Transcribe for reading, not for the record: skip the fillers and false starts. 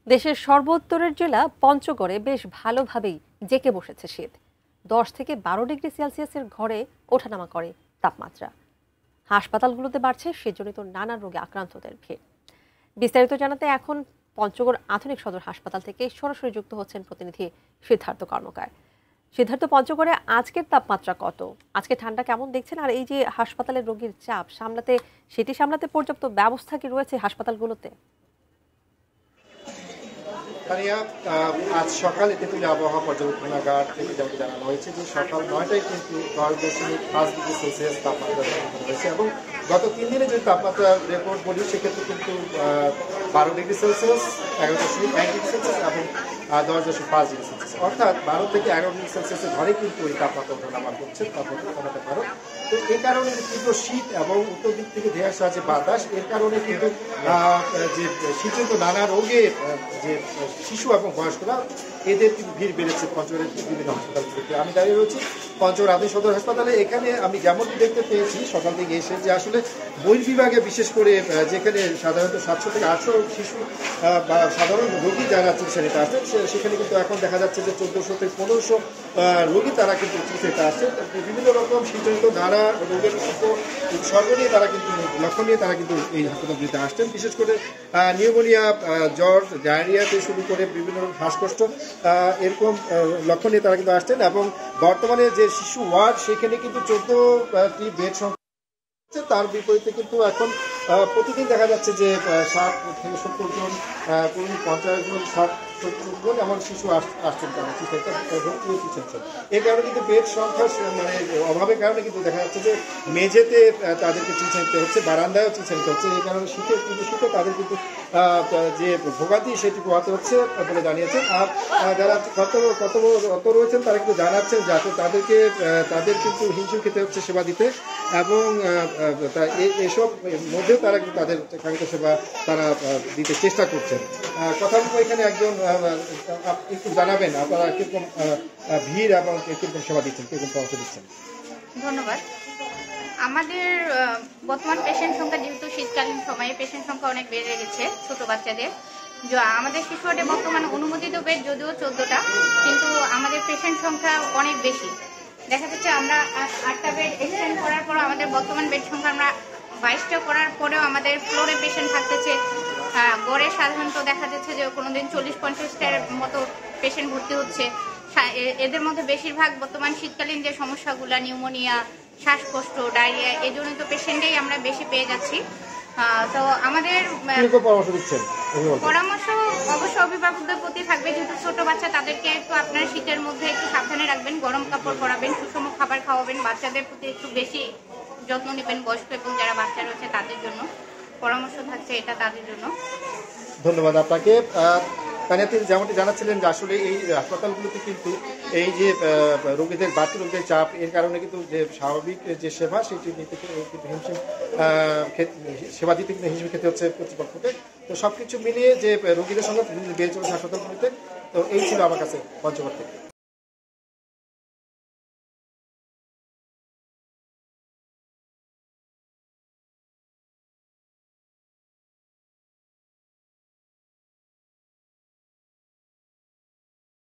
দেশের সর্বোত্তরের জেলা পঞ্চগড়ে বেশ ভালোভাবেই জেঁকে বসেছে শীত। 10 থেকে 12 ডিগ্রি সেলসিয়াসের ঘরে ওঠানামা করে তাপমাত্রা। হাসপাতালগুলোতে বাড়ছে শীতজনিত নানা রোগে আক্রান্তদের ভিড়। বিস্তারিত জানাতে এখন পঞ্চগড় আধুনিক সদর হাসপাতাল থেকে সরাসরি যুক্ত হচ্ছেন প্রতিনিধি সিদ্ধার্থ কর্মকার। সিদ্ধার্থ, পঞ্চগড়ে আজকের তাপমাত্রা কত? আজকে ঠান্ডা কেমন দেখছেন? আর এই যে হাসপাতালের রোগীর চাপ সামলাতে পর্যাপ্ত ব্যবস্থা কি রয়েছে হাসপাতালগুলোতে? তানিয়া, আজ সকালে তেঁতুলিয়া আবহাওয়া পর্যবেক্ষণাগার থেকে যেমন জানানো হয়েছে যে সকাল 9টায় কিন্তু 10.5 ডিগ্রি সেলসিয়াস তাপমাত্রা দেখানো হয়েছে এবং গত 3 দিনে যদি তাপমাত্রা রেকর্ড বলি সেক্ষেত্রে কিন্তু 12 ডিগ্রি সেলসিয়াস, 11.1 ডিগ্রি সেলসিয়াস এবং 10.5 ডিগ্রি সেলসিয়াস, অর্থাৎ 12 থেকে 11 ডিগ্রি সেলসিয়াসের ঘরে কিন্তু এই তাপমাত্রা ওঠানামা করছে তাপমাত্রা পারো। তো এই কারণে তীব্র শীত এবং উত্তর দিক থেকে ধেয়ে আসা যে বাতাস, এর কারণে কিন্তু যে শীতজনিত নানা রোগে যে শিশু এবং বয়স্করা এদের কিন্তু ভিড় বেড়েছে পঞ্চগড়ের বিভিন্ন হাসপাতালগুলোতে। আমি দাঁড়িয়ে রয়েছি পঞ্চগড় আধুনিক সদর হাসপাতালে। এখানে আমি যেমনটি দেখতে পেয়েছি সকাল থেকে এসে যে আসলে বহির্বিভাগে বিশেষ করে যেখানে সাধারণত 700 থেকে 800 শিশু বা সাধারণ রোগী যারা চিকিৎসা নিতে আসছেন সেখানে কিন্তু এখন দেখা যাচ্ছে যে 1400 থেকে 1500 রোগী তারা কিন্তু চিকিৎসা নিতে আসছে। বিভিন্ন রকম শীতজনিত নানা রোগের উপসর্গ নিয়ে তারা কিন্তু লক্ষণ নিয়ে তারা কিন্তু এই হাসপাতালগুলিতে আসছেন। বিশেষ করে নিউমোনিয়া, জ্বর, ডায়রিয়া থেকে শুরু করে বিভিন্ন শ্বাসকষ্ট এরকম লক্ষণ নিয়ে তারা কিন্তু আসছেন। এবং বর্তমানে যে শিশু ওয়ার্ড সেখানে কিন্তু 14টি বেড সংখ্যা, তার বিপরীতে কিন্তু এখন প্রতিদিন দেখা যাচ্ছে যে 60 থেকে 70 জন, 50 জন, 60-70 জন এমন শিশু আসছেন তারা চিকিৎসা। এর কারণে কিন্তু বেড সংখ্যা মানে অভাবের কারণে কিন্তু দেখা যাচ্ছে যে মেঝেতে তাদেরকে চিকিৎসা নিতে হচ্ছে, বারান্দায়ও চিকিৎসা নিতে হচ্ছে। এই কারণে শীতে তাদের কিন্তু যে ভোগান্তি সেটি পোহাতে হচ্ছে বলে জানিয়েছেন। আর যারা কত রয়েছেন তারা কিন্তু জানাচ্ছেন যাতে তাদের কিন্তু হিমশিম খেতে হচ্ছে সেবা দিতে, এবং এসব মধ্যেও তারা কিন্তু তাদের কাঙ্ক্ষিত সেবা তারা দিতে চেষ্টা করছেন। কথা বলবো এখানে একজন, একটু জানাবেন আপনারা কিরকম ভিড় এবং কিরকম সেবা দিচ্ছেন, কিরকম পরামর্শ দিচ্ছেন? ধন্যবাদ। আমাদের বর্তমান পেশেন্ট সংখ্যা, যেহেতু শীতকালীন সময়ে পেশেন্ট সংখ্যা অনেক বেড়ে গেছে ছোট বাচ্চাদের, আমাদের শিশু ওয়ার্ডে বর্তমানে অনুমোদিত বেড যদিও 14টা, কিন্তু আমাদের পেশেন্ট সংখ্যা অনেক বেশি। দেখা যাচ্ছে আমরা 8টা বেড এক্সটেন্ড করার পর আমাদের বর্তমান বেড সংখ্যা আমরা 22টা করার পরেও আমাদের ফ্লোরে পেশেন্ট থাকতেছে। গড়ে সাধারণত দেখা যাচ্ছে যে কোনোদিন 40-50টার মতো পেশেন্ট ভর্তি হচ্ছে। এদের মধ্যে বেশিরভাগ বর্তমান শীতকালীন যে সমস্যাগুলো, নিউমোনিয়া, শ্বাসকষ্ট, ডায়রিয়া, এই জন্য তো পেশেন্টেই আমরা বেশি পেয়ে যাচ্ছি। তো আমাদের পরামর্শ অবশ্যই অভিভাবকদের প্রতি থাকবে, যেহেতু ছোট বাচ্চা তাদেরকে একটু আপনার শীতের মধ্যে একটু সাবধানে রাখবেন, গরম কাপড় পরাবেন, সুষম খাবার খাওয়াবেন, বাচ্চাদের প্রতি একটু বেশি যত্ন নেবেন। বয়স্ক এবং যারা বাচ্চা রয়েছে তাদের জন্য পরামর্শ থাকছে, এটা তাদের জন্য। ধন্যবাদ আপনাকে। তানিয়া, তিনি যেমনটি জানাচ্ছিলেন যে আসলে এই হাসপাতালগুলোতে কিন্তু এই যে রোগীদের বাড়তি রোগীদের চাপ, এর কারণে কিন্তু যে স্বাভাবিক যে সেবা সেটি নিতে কিন্তু সেবা দিতে কিন্তু হিমশিম খেতে হচ্ছে কর্তৃপক্ষকে। তো সবকিছু মিলিয়ে যে রোগীদের সঙ্গে বেড়ে চলেছে হাসপাতালগুলিতে। তো এই ছিল আমার কাছে পঞ্চগড় থেকে।